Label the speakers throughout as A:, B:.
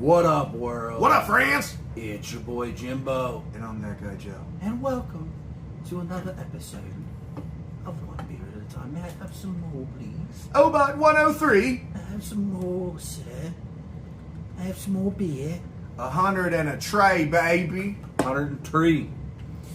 A: What up, world?
B: What up, friends?
A: It's your boy Jimbo.
B: And I'm that guy, Joe.
A: And welcome to another episode of One Beer at a Time. May I have some more, please?
B: Oh, about 103.
A: I have some more, sir. I have some more beer.
B: 100 and a tray, baby.
A: 103.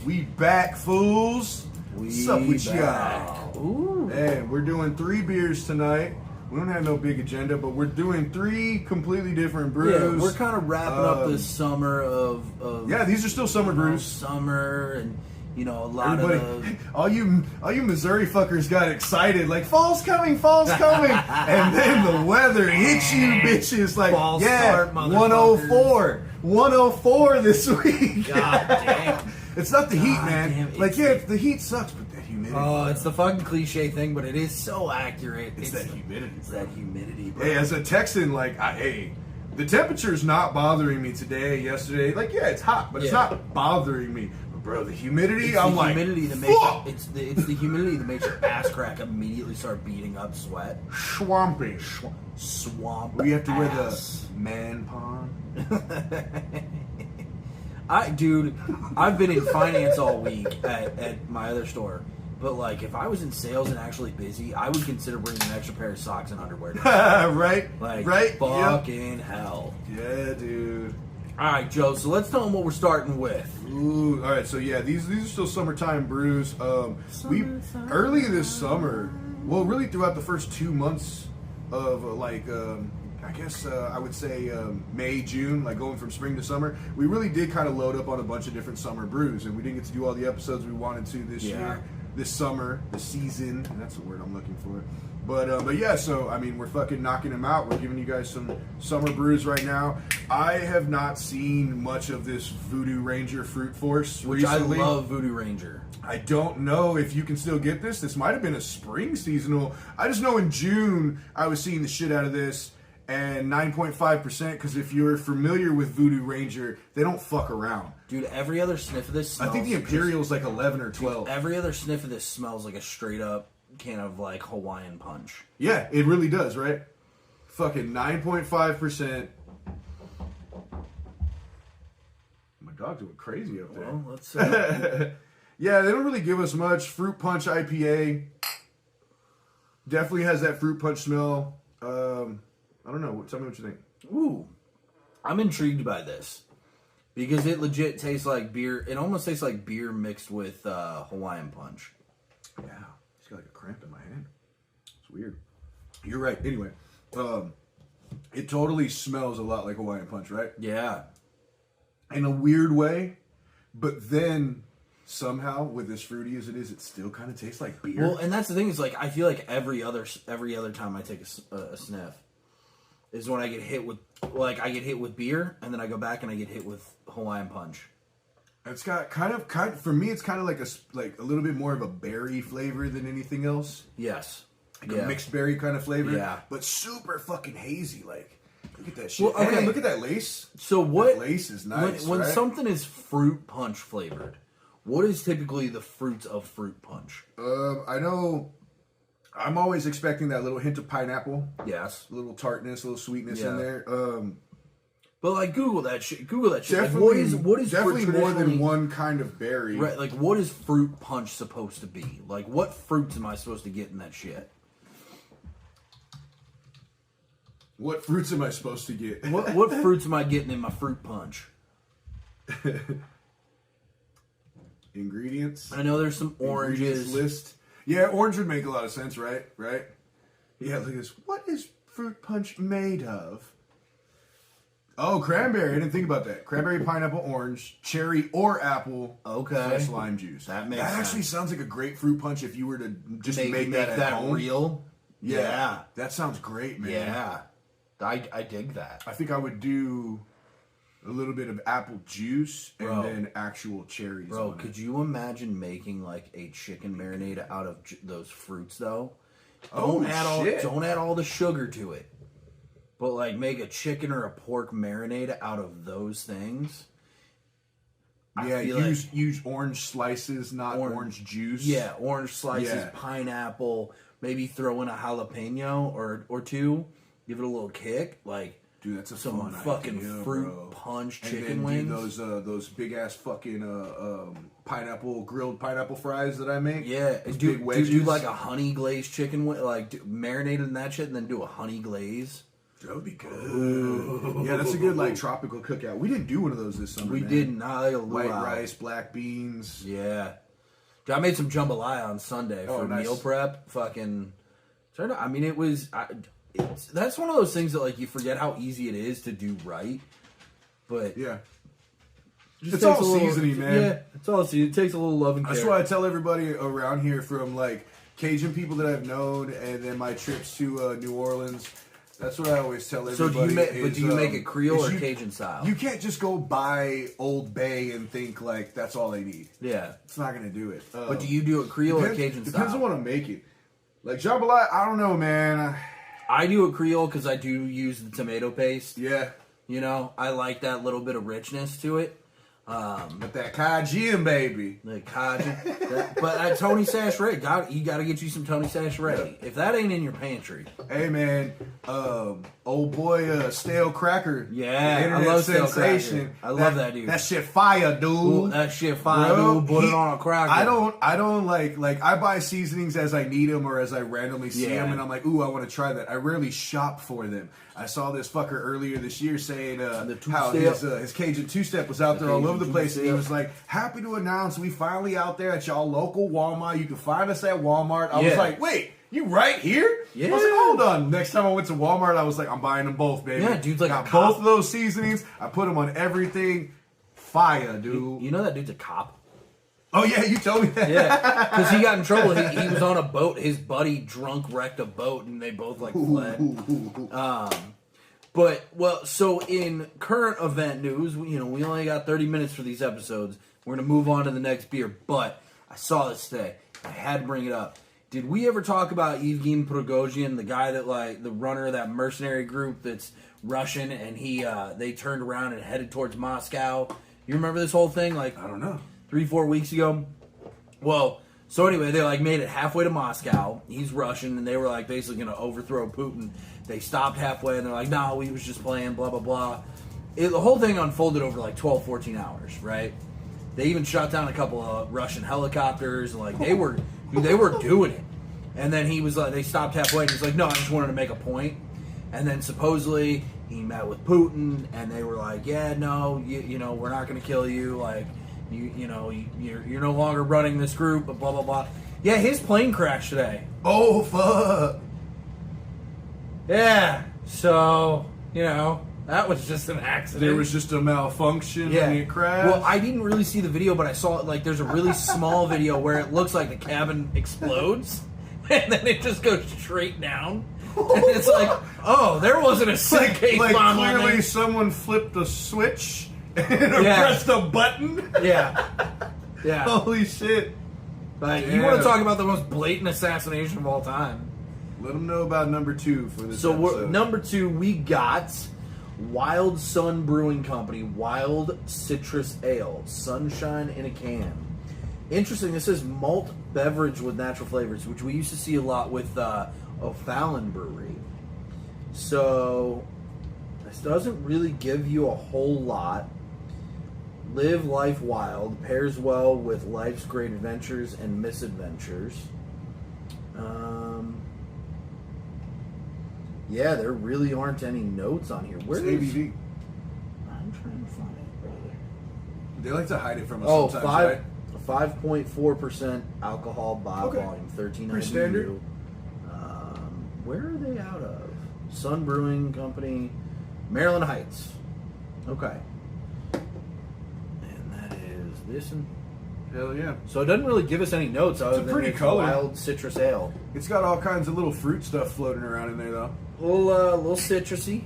B: We back, fools. What's up with
A: back.
B: y'all?
A: Ooh.
B: Hey, we're doing 3 beers tonight. We don't have no big agenda, but we're doing 3 completely different brews.
A: Yeah, we're kind of wrapping up this summer of
B: yeah, these are still summer brews.
A: Summer and, you know, a lot of...
B: all you Missouri fuckers got excited, like, fall's coming, and then the weather hits you bitches like,
A: Fall
B: yeah,
A: start,
B: 104 this week.
A: God damn.
B: It's not the heat, man.
A: Damn,
B: like, yeah, the heat sucks, but that humidity.
A: Oh, it's the fucking cliche thing, but it is so accurate.
B: It's that humidity.
A: It's that humidity, bro.
B: Hey, as a Texan, like, hey, the temperature's not bothering me today, yesterday. Like, yeah, it's hot, but it's not bothering me. But, bro, the humidity,
A: it's
B: I'm
A: the
B: like,
A: humidity that makes it's the humidity that makes your ass crack immediately start beating up sweat.
B: swampy.
A: Swamp.
B: We have to wear
A: ass.
B: the man pond.
A: Dude, I've been in finance all week at my other store. But, like, if I was in sales and actually busy, I would consider bringing an extra pair of socks and underwear.
B: Right?
A: Like,
B: right?
A: fucking hell.
B: Yeah, dude.
A: All right, Joe, so let's tell them what we're starting with.
B: Ooh, all right, so yeah, these are still summertime brews. We early this summer, well, really throughout the first 2 months of I guess I would say May, June, like going from spring to summer, we really did kind of load up on a bunch of different summer brews, and we didn't get to do all the episodes we wanted to this year, this summer, the season, and that's the word I'm looking for. But yeah, so I mean, we're fucking knocking them out. We're giving you guys some summer brews right now. I have not seen much of this Voodoo Ranger Fruit Force
A: Which
B: recently.
A: I love Voodoo Ranger.
B: I don't know if you can still get this. This might have been a spring seasonal. I just know in June I was seeing the shit out of this. And 9.5%, because if you're familiar with Voodoo Ranger, they don't fuck around.
A: Dude, every other sniff of this smells...
B: I think the Imperial's like 11 or 12.
A: Dude, every other sniff of this smells like a straight up can of, like, Hawaiian Punch.
B: Yeah, it really does, right? Fucking 9.5%. My dog's going crazy up there.
A: Well, let's...
B: Yeah, they don't really give us much. Fruit Punch IPA. Definitely has that fruit punch smell. I don't know. Tell me what you think.
A: Ooh. I'm intrigued by this. Because it legit tastes like beer. It almost tastes like beer mixed with Hawaiian Punch.
B: Yeah. It's got like a cramp in my hand. It's weird. You're right. Anyway. It totally smells a lot like Hawaiian Punch, right?
A: Yeah.
B: In a weird way. But then... somehow, with as fruity as it is, it still kind of tastes like beer.
A: Well, and that's the thing is, like, I feel like every other time I take a sniff is when I get hit with, like, I get hit with beer, and then I go back and I get hit with Hawaiian Punch.
B: It's got kind of for me, it's kind of like a little bit more of a berry flavor than anything else.
A: Yes,
B: like a mixed berry kind of flavor.
A: Yeah,
B: but super fucking hazy. Like, look at that shit.
A: Well, okay.
B: Man, look at that lace.
A: So what?
B: That lace is nice.
A: When
B: right?
A: something is fruit punch flavored. What is typically the fruits of fruit punch?
B: I know I'm always expecting that little hint of pineapple.
A: Yes.
B: A little tartness, a little sweetness in there.
A: But like Google that shit.
B: Definitely,
A: like, what is
B: definitely more than one kind of berry.
A: Right, like what is fruit punch supposed to be? Like what fruits am I supposed to get in that shit?
B: What fruits am I supposed to get?
A: What fruits am I getting in my fruit punch?
B: Ingredients.
A: I know there's some oranges.
B: List. Yeah, orange would make a lot of sense, right? Right? Yeah, look at this. What is fruit punch made of? Oh, cranberry. I didn't think about that. Cranberry, pineapple, orange, cherry, or apple.
A: Okay.
B: Fresh lime juice.
A: That
B: actually sounds like a great fruit punch if you were to just make that at home.
A: Real. Yeah.
B: That sounds great, man.
A: Yeah. I dig that.
B: I think I would do a little bit of apple juice and then actual cherries.
A: Bro, could you imagine making like a chicken marinade out of those fruits though? Don't add all the sugar to it. But like make a chicken or a pork marinade out of those things.
B: Yeah, use orange slices, not orange juice.
A: Yeah, orange slices, pineapple, maybe throw in a jalapeno or two, give it a little kick. Like
B: Dude, that's
A: some
B: fun
A: fucking
B: idea,
A: fruit
B: bro.
A: punch
B: And
A: chicken
B: then
A: wings.
B: do those big ass fucking grilled pineapple fries that I make.
A: Yeah,
B: Those
A: do
B: big wedges.
A: do like a honey glazed chicken, like marinated in that shit, and then do a honey glaze.
B: That would be good. Ooh. Yeah, that's a good like tropical cookout. We didn't do one of those this summer.
A: We didn't.
B: White rice, black beans.
A: Yeah. Dude, I made some jambalaya on Sunday for meal prep. Fucking. I mean, it was. That's one of those things that like you forget how easy it is to do right. But
B: yeah,
A: it's
B: all seasoning, man.
A: Yeah, it's all seasoning. It takes a little love and care.
B: That's why I tell everybody around here, from like Cajun people that I've known, and then my trips to New Orleans. That's what I always tell everybody.
A: So do you make it Creole or Cajun style?
B: You can't just go buy Old Bay and think like that's all they need.
A: Yeah,
B: it's not gonna do it.
A: But do you do it Creole or Cajun style?
B: Depends on what I'm making. Like jambalaya, I don't know, man.
A: I do it Creole because I do use the tomato paste.
B: Yeah,
A: you know, I like that little bit of richness to it.
B: But that Cajun, baby.
A: The Cajun. But Tony Sacheret, you got to get you some Tony Sacheret. Yep. If that ain't in your pantry.
B: Hey, man. Old boy, Stale Cracker.
A: Yeah, I love Stale Cracker. I love that dude.
B: That shit fire, dude.
A: Ooh, that shit fire, dude. Put it on a cracker.
B: I don't like, I buy seasonings as I need them or as I randomly see them, and I'm like, ooh, I want to try that. I rarely shop for them. I saw this fucker earlier this year saying how his Cajun two-step was out there all over the place, and he was like, happy to announce we finally out there at y'all local Walmart. You can find us at Walmart. I was like, wait, you right here?
A: Yeah.
B: I was like, hold on. Next time I went to Walmart, I was like, I'm buying them both, baby.
A: Yeah, dude's like
B: got both of those seasonings. I put them on everything. Fire, dude.
A: You know that dude's a cop?
B: Oh, yeah, you told me that.
A: Yeah, because he got in trouble. He was on a boat. His buddy drunk wrecked a boat, and they both, like, fled. So in current event news, we only got 30 minutes for these episodes. We're going to move on to the next beer, but I saw this today. I had to bring it up. Did we ever talk about Evgeny Prigozhin, the guy that, like, the runner of that mercenary group that's Russian, and they turned around and headed towards Moscow? You remember this whole thing? Like,
B: I don't know.
A: 3-4 weeks ago. Well, so anyway, they like made it halfway to Moscow. He's Russian, and they were like basically going to overthrow Putin. They stopped halfway, and they're like, no, we was just playing, blah, blah, blah. The whole thing unfolded over like 12, 14 hours, right? They even shot down a couple of Russian helicopters, and like they were doing it. And then he was like, they stopped halfway, and he's like, no, I just wanted to make a point. And then supposedly he met with Putin, and they were like, yeah, no, you know, we're not going to kill you, like, you're no longer running this group, but blah, blah, blah. Yeah, his plane crashed today.
B: Oh, fuck.
A: Yeah, so, that was just an accident.
B: There was just a malfunction and it crashed?
A: Well, I didn't really see the video, but I saw it, like, there's a really small video where it looks like the cabin explodes, and then it just goes straight down. And it's like, oh, there wasn't a suitcase bomb on there.
B: Clearly someone flipped a switch and pressed a button.
A: Yeah.
B: Holy shit.
A: Like, you want to talk about the most blatant assassination of all time.
B: Let them know about number 2 for this episode.
A: Number 2, we got Wild Sun Brewing Company Wild Citrus Ale. Sunshine in a can. Interesting, this is malt beverage with natural flavors, which we used to see a lot with O'Fallon Brewery. So, this doesn't really give you a whole lot. Live life wild, pairs well with life's great adventures and misadventures. Yeah, there really aren't any notes on here. Where's
B: ABV?
A: I'm trying to find it, brother.
B: They like to hide it from us sometimes, right?
A: 5.4% alcohol by volume, 13
B: Pretty standard.
A: Where are they out of? Sun Brewing Company, Maryland Heights. Okay. And that is this one.
B: Hell yeah.
A: So it doesn't really give us any notes other than
B: pretty color.
A: Wild Citrus Ale.
B: It's got all kinds of little fruit stuff floating around in there, though.
A: Little citrusy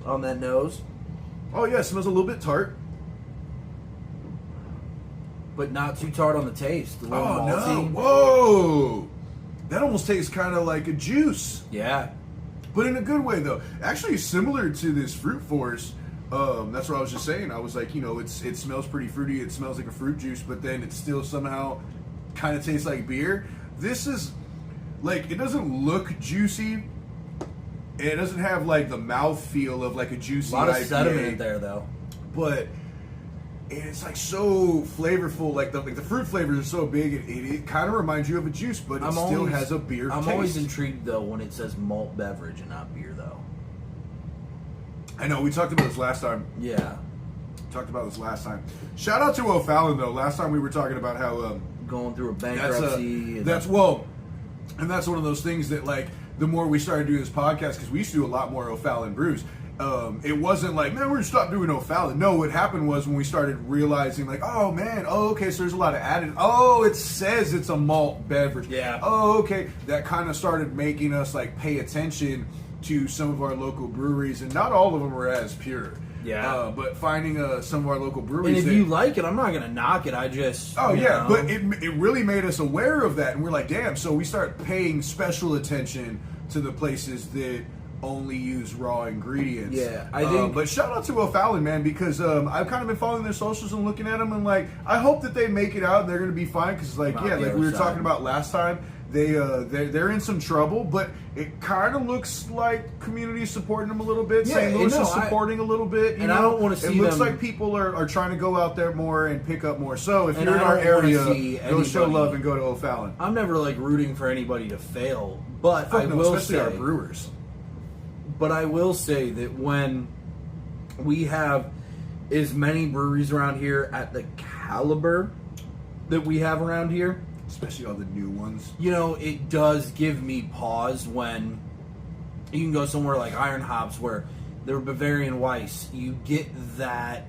A: on that nose.
B: Oh yeah, it smells a little bit tart.
A: But not too tart on the taste. A little
B: malty.
A: No.
B: Whoa! That almost tastes kind of like a juice.
A: Yeah.
B: But in a good way, though. Actually, similar to this Fruit Force. That's what I was just saying. I was like, it smells pretty fruity. It smells like a fruit juice, but then it still somehow kind of tastes like beer. This is, like, it doesn't look juicy, And it doesn't have like the mouthfeel of like a juicy
A: A lot of
B: IPA,
A: sediment in there, though.
B: but it's like so flavorful. Like the fruit flavors are so big, it kind of reminds you of a juice, but it still has a beer taste.
A: I'm always intrigued though when it says malt beverage and not beer, though.
B: I know we talked about this last time.
A: Yeah.
B: Shout out to O'Fallon though. Last time we were talking about how
A: going through a bankruptcy.
B: That's one of those things that like the more we started doing this podcast, because we used to do a lot more O'Fallon brews. It wasn't like, man, we're gonna stop doing O'Fallon. No, what happened was when we started realizing like, oh man, okay, so there's a lot of added. Oh, it says it's a malt beverage.
A: Yeah.
B: Oh, okay. That kind of started making us like pay attention to some of our local breweries, and not all of them are as pure.
A: Yeah.
B: But finding some of our local breweries.
A: And if you like it, I'm not gonna knock it. I just.
B: Oh yeah, but it really made us aware of that, and we're like, damn. So we start paying special attention to the places that only use raw ingredients.
A: Yeah, I think.
B: But shout out to O'Fallon, man, because I've kind of been following their socials and looking at them, and like, I hope that they make it out and they're going to be fine. Because like, yeah, like we were talking about last time, they're in some trouble, but it kind of looks like community supporting them a little bit.
A: Yeah,
B: St. Louis is supporting a little bit.
A: I don't want to see.
B: It looks like people are trying to go out there more and pick up more. So if you're in our area, go show love and go to O'Fallon.
A: I'm never like rooting for anybody to fail, but I will
B: especially
A: say,
B: our brewers.
A: But I will say that when we have as many breweries around here at the caliber that we have around here,
B: especially all the new ones,
A: you know, it does give me pause when you can go somewhere like Iron Hops where they're Bavarian Weiss. You get that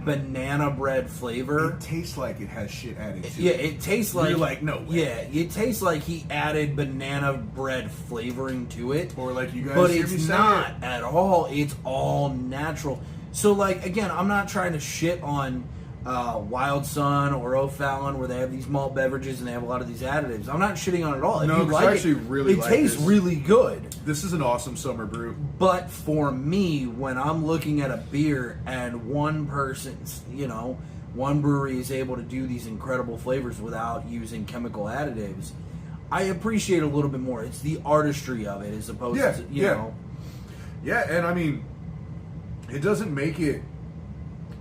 A: banana bread flavor.
B: It tastes like it has shit added to it.
A: Yeah, it tastes like...
B: You're like, no way.
A: Yeah, it tastes like he added banana bread flavoring to it.
B: Or like you guys
A: but
B: hear
A: it's
B: me say
A: not at all. It's all natural. So, like, again, I'm not trying to shit on Wild Sun or O'Fallon where they have these malt beverages and they have a lot of these additives. I'm not shitting on it at all. If
B: no,
A: you like
B: I actually really
A: it
B: like
A: tastes
B: this.
A: really good.
B: This is an awesome summer brew.
A: But for me, when I'm looking at a beer and one person's, you know, one brewery is able to do these incredible flavors without using chemical additives, I appreciate a little bit more. It's the artistry of it as opposed to, you know.
B: Yeah, and I mean, it doesn't make it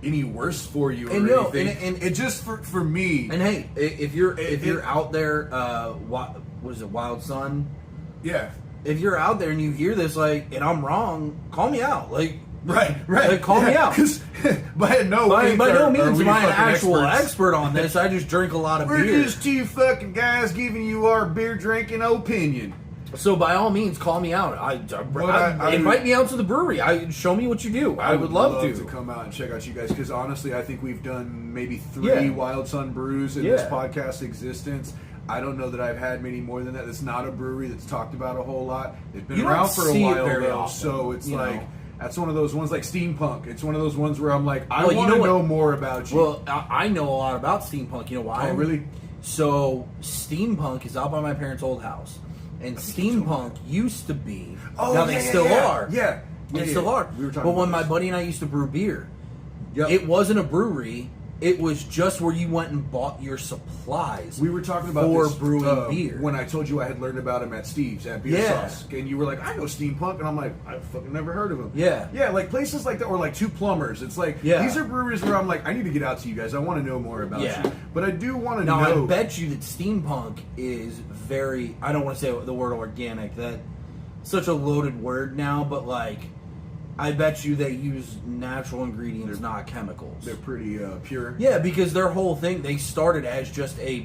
B: any worse for you or anything.
A: And
B: it just for me.
A: And hey, if you're out there, what is it, Wild Sun?
B: Yeah.
A: If you're out there and you hear this, like, and I'm wrong, call me out. Like,
B: right.
A: Like, call me out.
B: by no
A: means am I an actual expert on this. I just drink a lot of beer.
B: We're just two fucking guys giving you our beer drinking opinion.
A: So by all means, call me out. Invite me out to the brewery. Show me what you do. I would love to
B: come out and check out you guys, because honestly, I think we've done maybe 3 Wild Sun brews in this podcast existence. I don't know that I've had many more than that. It's not a brewery that's talked about a whole lot. They've been around for a while though, so it's like that's one of those ones like Steampunk. It's one of those ones where I'm like, I want to know more about you.
A: Well, I know a lot about Steampunk. You know why?
B: Oh, really?
A: So Steampunk is out by my parents' old house. And Steampunk used to be. Now they still are.
B: Yeah.
A: They still are.
B: We were talking
A: but when
B: about
A: my buddy and I used to brew beer, it wasn't a brewery. It was just where you went and bought your supplies.
B: We were talking about
A: for
B: this,
A: brewing beer.
B: When I told you I had learned about him at Steve's at Beer Sauce, and you were like, "I know Steampunk," and I'm like, "I've fucking never heard of him." Yeah, like places like that, or like Two Plumbers. It's like these are breweries where I'm like, I need to get out to you guys. I want to know more about you, but I do want to know.
A: Now I bet you that Steampunk is very. I don't want to say the word organic. That's such a loaded word now, but like. I bet you they use natural ingredients, not chemicals.
B: They're pretty pure.
A: Yeah, because their whole thing, they started as just a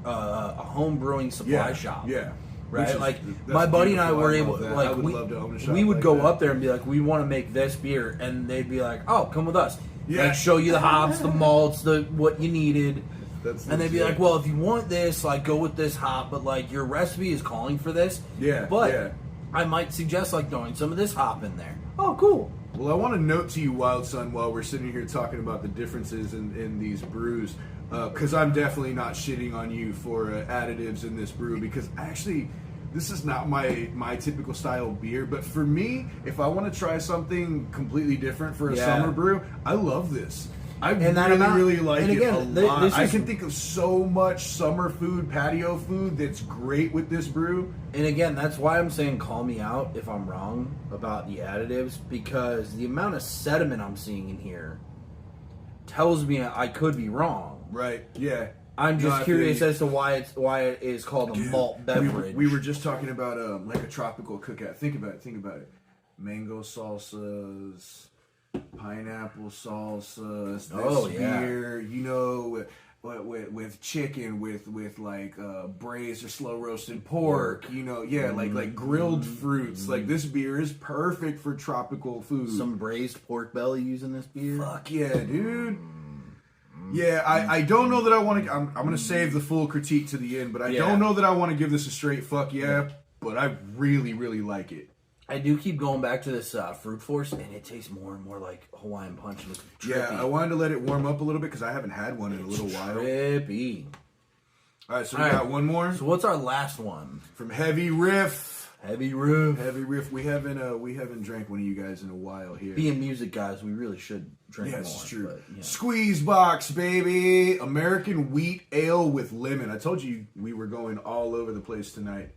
A: home brewing supply shop.
B: Yeah.
A: Right? Like, my buddy and I were able, like, we would go up there and be like, we want to make this beer. And they'd be like, oh, come with us. Yeah. Like, show you the hops, the malts, what you needed. And they'd be like, well, if you want this, like, go with this hop. But, like, your recipe is calling for this.
B: Yeah.
A: But I might suggest, like, throwing some of this hop in there. Oh, cool.
B: Well, I want to note to you, Wild Sun, while we're sitting here talking about the differences in these brews, because I'm definitely not shitting on you for additives in this brew, because actually, this is not my typical style beer. But for me, if I want to try something completely different for a summer brew, I love this. I really like it a lot. I can think of so much summer food, patio food that's great with this brew.
A: And again, that's why I'm saying call me out if I'm wrong about the additives, because the amount of sediment I'm seeing in here tells me I could be wrong.
B: Right. Yeah.
A: I'm just curious as to why it is called a malt beverage.
B: We were just talking about like a tropical cookout. Think about it. Mango salsas, pineapple salsas, beer, you know, with chicken, with like braised or slow roasted pork, you know, like grilled fruits. Like this beer is perfect for tropical food.
A: Some braised pork belly using this beer.
B: Fuck yeah, dude. Yeah, I don't know that I want to. I'm going to save the full critique to the end, but I don't know that I want to give this a straight fuck yeah. But I really, really like it.
A: I do keep going back to this Fruit Force, and it tastes more and more like Hawaiian Punch. And it's trippy.
B: Yeah, I wanted to let it warm up a little bit because I haven't had one in a little while.
A: Trippy.
B: All right, so we got one more.
A: So what's our last one?
B: From Heavy Riff.
A: Heavy Riff.
B: We haven't drank one of you guys in a while here.
A: Being music guys, we really should drink more.
B: It's true.
A: But, yeah.
B: Squeeze box, baby. American wheat ale with lemon. I told you we were going all over the place tonight.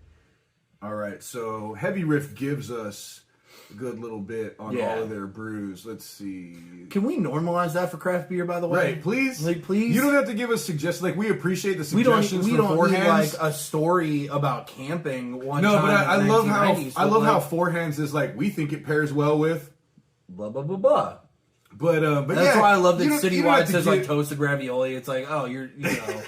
B: All right, so Heavy Riff gives us a good little bit on all of their brews. Let's see.
A: Can we normalize that for craft beer, by the way?
B: Right, please.
A: Like, please.
B: You don't have to give us suggestions. Like, we appreciate the suggestions.
A: We don't need like a story about camping one time.
B: No, but I love how forehands is like, we think it pairs well with
A: blah blah blah blah.
B: But
A: that's why I love that Citywide says like toasted ravioli. It's like, oh, you know.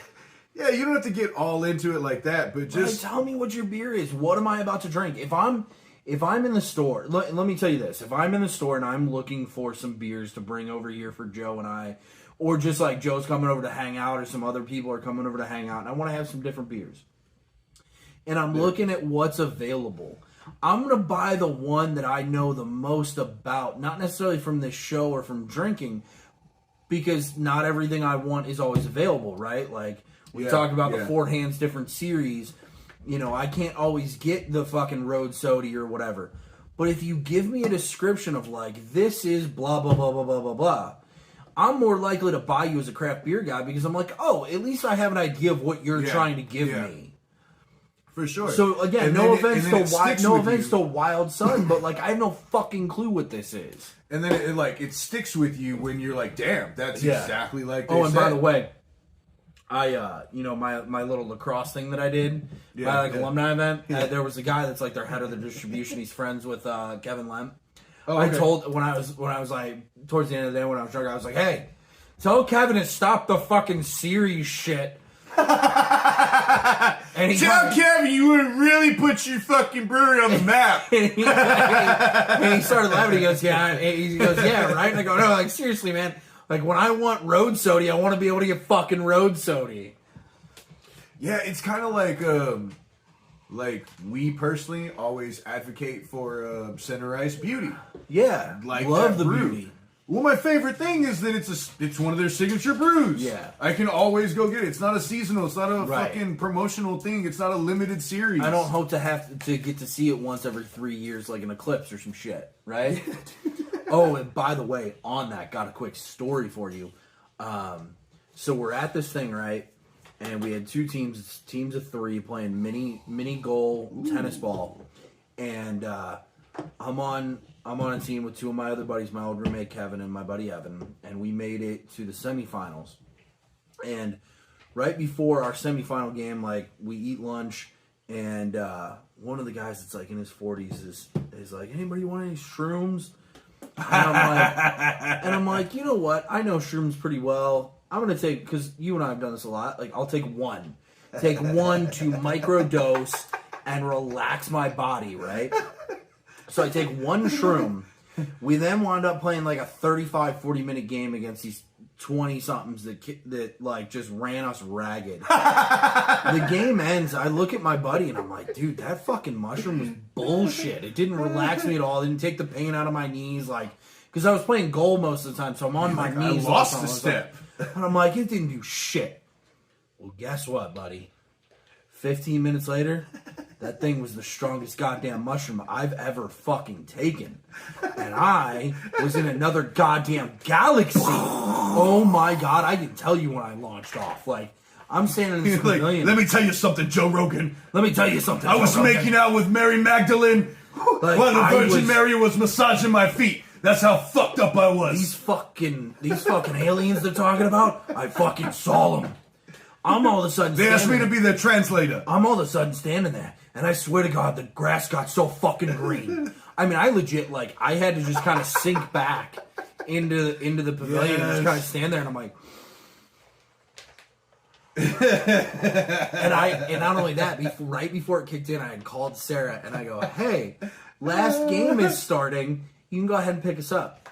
B: Yeah, you don't have to get all into it like that, but just
A: tell me what your beer is. What am I about to drink? If I'm in the store, let me tell you this. If I'm in the store and I'm looking for some beers to bring over here for Joe and I, or just like Joe's coming over to hang out or some other people are coming over to hang out and I want to have some different beers, and I'm looking at what's available, I'm going to buy the one that I know the most about, not necessarily from this show or from drinking, because not everything I want is always available, right? Like, we talked about the Fort Hands different series. You know, I can't always get the fucking road soda or whatever. But if you give me a description of like, this is blah, blah, blah, blah, blah, blah, blah, I'm more likely to buy you as a craft beer guy because I'm like, oh, at least I have an idea of what you're trying to give me.
B: For sure.
A: So again, no offense to Wild Sun, but like I have no fucking clue what this is.
B: And then it sticks with you when you're like, damn, that's exactly like this.
A: Oh, and by the way, I, my little lacrosse thing that I did, my alumni event, there was a guy that's like their head of the distribution. He's friends with Kevin Lem. Oh, okay. I told when I was like towards the end of the day when I was drunk, I was like, hey, tell Kevin to stop the fucking series shit.
B: And tell Kevin you would really put your fucking brewery on the map.
A: and he started laughing. He goes, yeah. He goes, yeah, right. And I go, no, like seriously, man. Like, when I want road soda, I want to be able to get fucking road soda.
B: Yeah, it's kind of like we personally always advocate for center ice beauty.
A: Yeah,
B: like
A: love the
B: brew.
A: beauty.
B: Well, my favorite thing is that it's one of their signature brews.
A: Yeah.
B: I can always go get it. It's not a seasonal. It's not a fucking promotional thing. It's not a limited series.
A: I don't hope to have to get to see it once every 3 years like an eclipse or some shit, right? Oh, and by the way, on that, got a quick story for you. So we're at this thing, right? And we had two teams of three playing mini goal tennis ball. And I'm on a team with two of my other buddies, my old roommate Kevin and my buddy Evan, and we made it to the semifinals. And right before our semifinal game, like, we eat lunch, and one of the guys that's like in his 40s is like, anybody want any shrooms? And I'm like, you know what? I know shrooms pretty well. I'm gonna take, because you and I have done this a lot. Like, I'll take one to microdose and relax my body, right? So I take one shroom. We then wound up playing like a 35-40 minute game against these 20-somethings that like just ran us ragged. The game ends. I look at my buddy and I'm like, dude, that fucking mushroom was bullshit. It didn't relax me at all. It didn't take the pain out of my knees. Like, because I was playing goal most of the time, so I'm on my knees.
B: I lost the step.
A: And I'm like, it didn't do shit. Well, guess what, buddy? 15 minutes later, that thing was the strongest goddamn mushroom I've ever fucking taken. And I was in another goddamn galaxy. Oh my God, I can tell you when I launched off. Like, I'm standing in this pavilion.
B: Let me tell you something, Joe Rogan.
A: Let me tell you something.
B: I was making out with Mary Magdalene while the Virgin Mary was massaging my feet. That's how fucked up I was.
A: These fucking aliens they're talking about, I fucking saw them. I'm all of a sudden
B: They asked me to be their translator.
A: I'm all of a sudden standing there, and I swear to God, the grass got so fucking green. I mean, I legit, like, I had to just kind of sink back into the pavilion and just kind of stand there, and I'm like... and not only that, right before it kicked in, I had called Sarah, and I go, hey, last game is starting. You can go ahead and pick us up.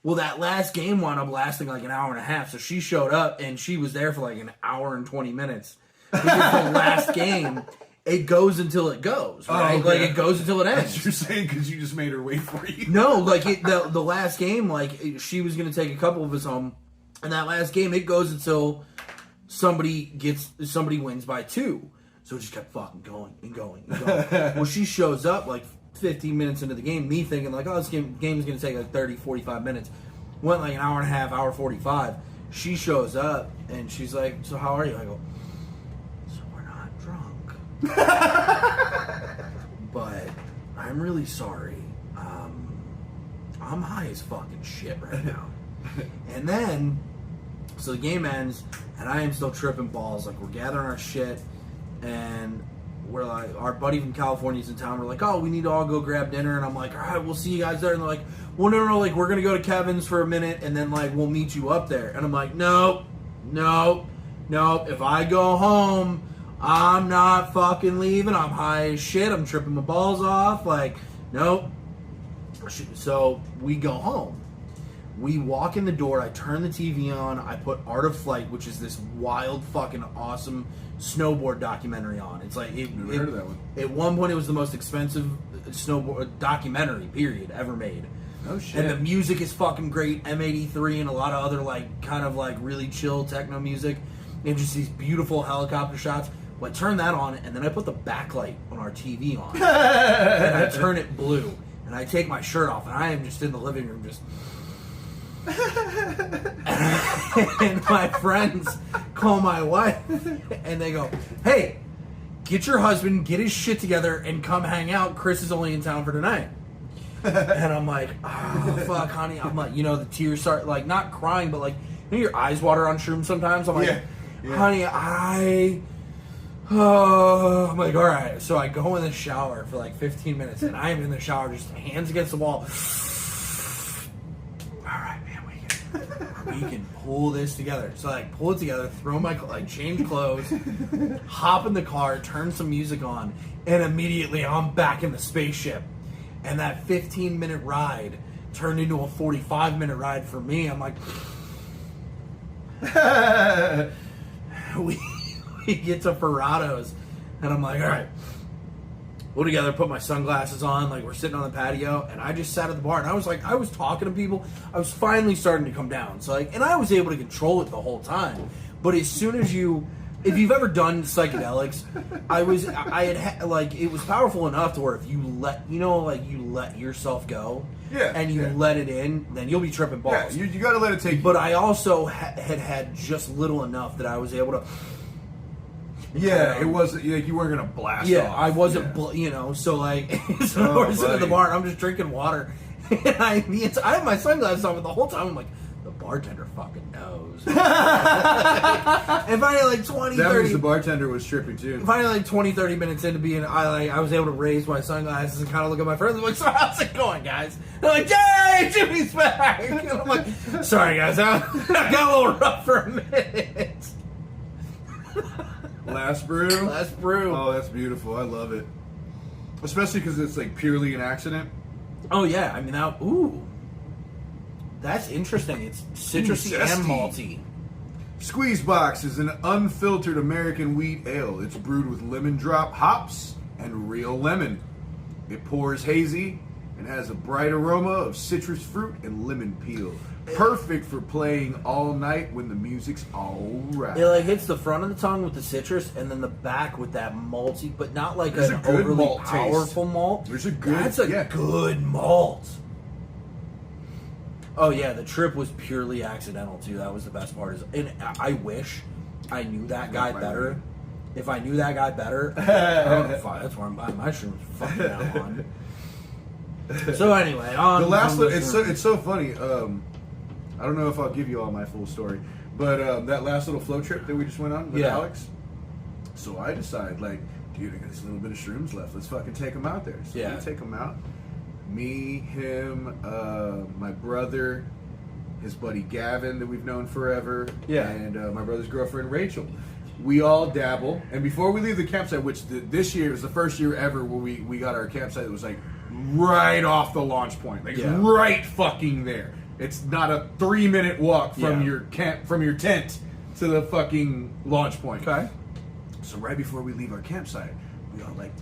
A: Well, that last game wound up lasting like an hour and a half, so she showed up, and she was there for like an hour and 20 minutes. Because the last game, it goes until it goes, right? Like, it goes until it ends.
B: That's what you're saying because you just made her wait for you.
A: No, like, the last game, like, she was going to take a couple of us home, and that last game, it goes until somebody wins by 2. So it just kept fucking going and going and going. Well, she shows up, like, 15 minutes into the game, me thinking like, oh, this game is going to take like 30, 45 minutes. Went like an hour and a half, hour 45. She shows up and she's like, so how are you? I go, so we're not drunk. But I'm really sorry. I'm high as fucking shit right now. And then, so the game ends and I am still tripping balls. Like, we're gathering our shit and we're like, our buddy from California's in town. We're like, oh, we need to all go grab dinner. And I'm like, all right, we'll see you guys there. And they're like, well, no, like, we're going to go to Kevin's for a minute and then, like, we'll meet you up there. And I'm like, no. If I go home, I'm not fucking leaving. I'm high as shit. I'm tripping my balls off. Like, nope. So we go home. We walk in the door. I turn the TV on. I put Art of Flight, which is this wild, fucking awesome snowboard documentary on. It's like
B: Never heard of that one.
A: At one point, it was the most expensive snowboard documentary period ever made.
B: Oh shit!
A: And the music is fucking great. M83 and a lot of other like kind of like really chill techno music, and just these beautiful helicopter shots. Well, I turn that on, and then I put the backlight on our TV on, and I turn it blue, and I take my shirt off, and I am just in the living room just. And my friends call my wife and they go, hey, get your husband, get his shit together and come hang out. Chris is only in town for tonight. And I'm like, oh fuck, honey. I'm like, the tears start, like, not crying, but like, your eyes water on shrooms sometimes. I'm like, honey, I'm like, all right. So I go in the shower for like 15 minutes and I am in the shower just hands against the wall. We can pull this together. So I pull it together, throw my, like, change clothes, hop in the car, turn some music on, and immediately I'm back in the spaceship. And that 15-minute ride turned into a 45-minute ride for me. I'm like, we get to Ferrado's, and I'm like, all right. Pull together, put my sunglasses on, like, we're sitting on the patio, and I just sat at the bar, and I was talking to people. I was finally starting to come down. So, like, and I was able to control it the whole time. But as soon as if you've ever done psychedelics, it was powerful enough to where if you let yourself go, and you let it in, then you'll be tripping balls.
B: Yeah, you got to let it take you.
A: But I also had just little enough that I was able to.
B: Yeah, it wasn't like you weren't gonna blast.
A: Yeah,
B: off.
A: I wasn't. So like, we're sitting at the bar, and I'm just drinking water, and I have my sunglasses on, but the whole time I'm like, the bartender fucking knows. And finally, like 20,
B: that
A: 30.
B: means the bartender was tripping too.
A: Finally, like 20, 30 minutes into being, I was able to raise my sunglasses and kind of look at my friends. I'm like, so how's it going, guys? They're like, yay, Jimmy's back. And I'm like, sorry, guys, I got a little rough for a minute.
B: Last brew?
A: Last brew.
B: Oh, that's beautiful. I love it. Especially because it's like purely an accident.
A: Oh, yeah. I mean, that's interesting. It's citrusy and malty.
B: Squeeze Box is an unfiltered American wheat ale. It's brewed with lemon drop hops and real lemon. It pours hazy and has a bright aroma of citrus fruit and lemon peel. Perfect for playing all night when the music's all right.
A: It like hits the front of the tongue with the citrus, and then the back with that malty, but not like
B: There's
A: an
B: a good
A: overly
B: malt
A: powerful
B: taste.
A: malt.
B: There's a good,
A: That's a good malt. Oh yeah, the trip was purely accidental too. That was the best part. And I wish I knew that guy better. If I knew that guy better, that's where I'm buying my shrooms fucking now on. So anyway, on
B: the last one, it's so funny. I don't know if I'll give you all my full story, but that last little float trip that we just went on with Alex. So I decide, like, dude, I got this little bit of shrooms left. Let's fucking take them out there. So we take them out. Me, him, my brother, his buddy Gavin that we've known forever, and my brother's girlfriend Rachel. We all dabble, and before we leave the campsite, which this year is the first year ever where we got our campsite, it was like right off the launch point, like right fucking there. It's not a 3-minute walk from your tent to the fucking launch point. Okay. So right before we leave our campsite, we all like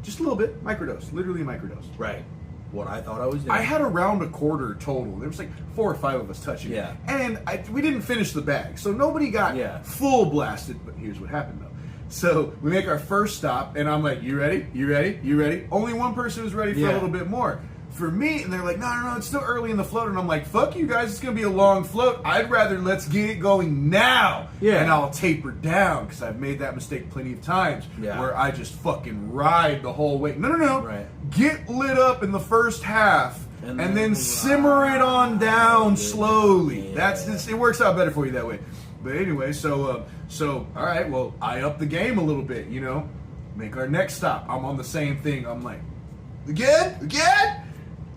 B: just a little bit microdose, literally microdose.
A: Right. What I thought I was doing.
B: I had around a quarter total. There was like 4 or 5 of us touching it. And we didn't finish the bag. So nobody got full blasted. But here's what happened though. So we make our first stop and I'm like, you ready? You ready? You ready? Only one person was ready for a little bit more. For me, and they're like, no, it's still early in the float. And I'm like, fuck you guys, it's going to be a long float. I'd rather let's get it going now. Yeah. And I'll taper down because I've made that mistake plenty of times where I just fucking ride the whole way. No. Right. Get lit up in the first half and then simmer it on down slowly. It works out better for you that way. But anyway, so all right, well, I up the game a little bit, you know. Make our next stop. I'm on the same thing. I'm like, again?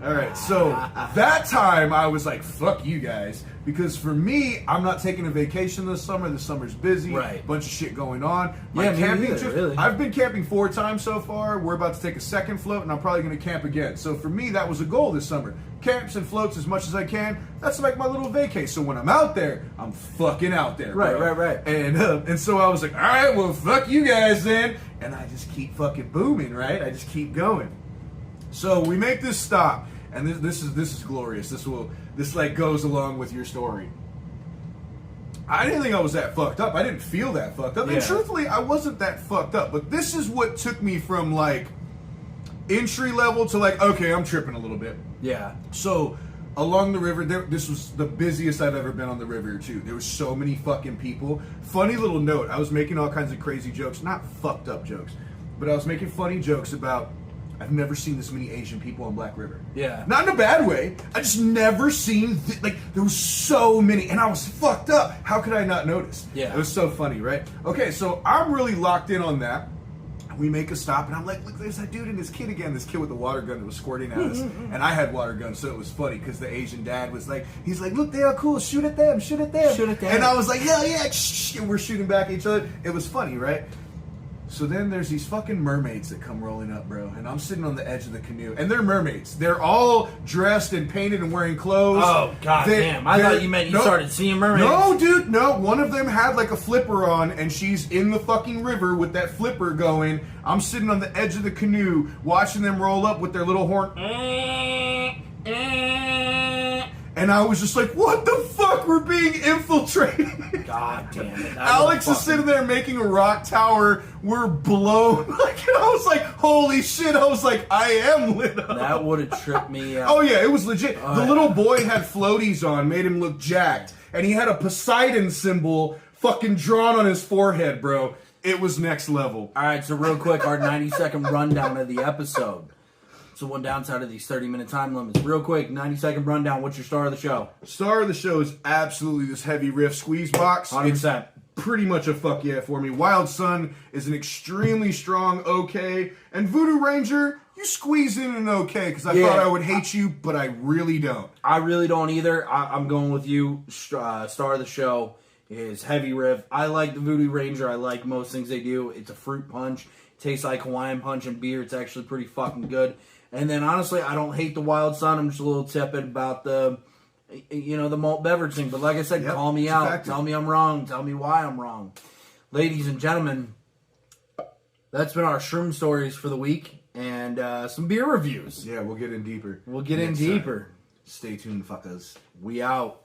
B: All right, so that time I was like, fuck you guys. Because for me, I'm not taking a vacation this summer. The summer's busy. Right. Bunch of shit going on. Camping trip, really. I've been camping 4 times so far. We're about to take a second float, and I'm probably going to camp again. So for me, that was a goal this summer. Camps and floats as much as I can. That's like my little vacay. So when I'm out there, I'm fucking out there, bro. Right. And so I was like, all right, well, fuck you guys then. And I just keep fucking booming, right? I just keep going. So we make this stop, and this is glorious. This like goes along with your story. I didn't think I was that fucked up. I didn't feel that fucked up. And truthfully, I wasn't that fucked up. But this is what took me from like entry level to like, okay, I'm tripping a little bit. Yeah. So along the river, this was the busiest I've ever been on the river too. There were so many fucking people. Funny little note, I was making all kinds of crazy jokes. Not fucked up jokes, but I was making funny jokes about I've never seen this many Asian people on Black River. Yeah. Not in a bad way. I just never seen, there was so many, and I was fucked up. How could I not notice? Yeah. It was so funny, right? Okay, so I'm really locked in on that. We make a stop, and I'm like, look, there's that dude and his kid again, this kid with the water gun that was squirting at us. And I had water guns, so it was funny, because the Asian dad was like, he's like, look, they are cool, shoot at them. And I was like, hell yeah, and we're shooting back at each other. It was funny, right? So then there's these fucking mermaids that come rolling up, bro. And I'm sitting on the edge of the canoe. And they're mermaids. They're all dressed and painted and wearing clothes. Oh, god damn. I thought you meant you started seeing mermaids. No, dude, no. One of them had like a flipper on, and she's in the fucking river with that flipper going. I'm sitting on the edge of the canoe, watching them roll up with their little horn. And I was just like, what the fuck? We're being infiltrated. God damn it. Alex is sitting there making a rock tower. We're blown. And I was like, holy shit. I was like, I am lit up.
A: That would have tripped me out.
B: Oh, yeah. It was legit. The little boy had floaties on, made him look jacked. And he had a Poseidon symbol fucking drawn on his forehead, bro. It was next level.
A: All right. So real quick, our 90-second rundown of the episode. So one downside of these 30-minute time limits. Real quick, 90-second rundown. What's your star of the show?
B: Star of the show is absolutely this heavy Riff squeeze box.
A: 100%.
B: It's pretty much a fuck yeah for me. Wild Sun is an extremely strong okay. And Voodoo Ranger, you squeeze in an okay because I thought I would hate you, but I really don't.
A: I really don't either. I'm going with you. Star of the show is heavy Riff. I like the Voodoo Ranger. I like most things they do. It's a fruit punch. It tastes like Hawaiian punch and beer. It's actually pretty fucking good. And then, honestly, I don't hate the Wild Sun. I'm just a little tepid about the malt beverage thing. But like I said, call me out. Tell me I'm wrong. Tell me why I'm wrong. Ladies and gentlemen, that's been our shroom stories for the week. And some beer reviews.
B: Yeah, we'll get in deeper.
A: We'll get in deeper.
B: Stay tuned, fuckers.
A: We out.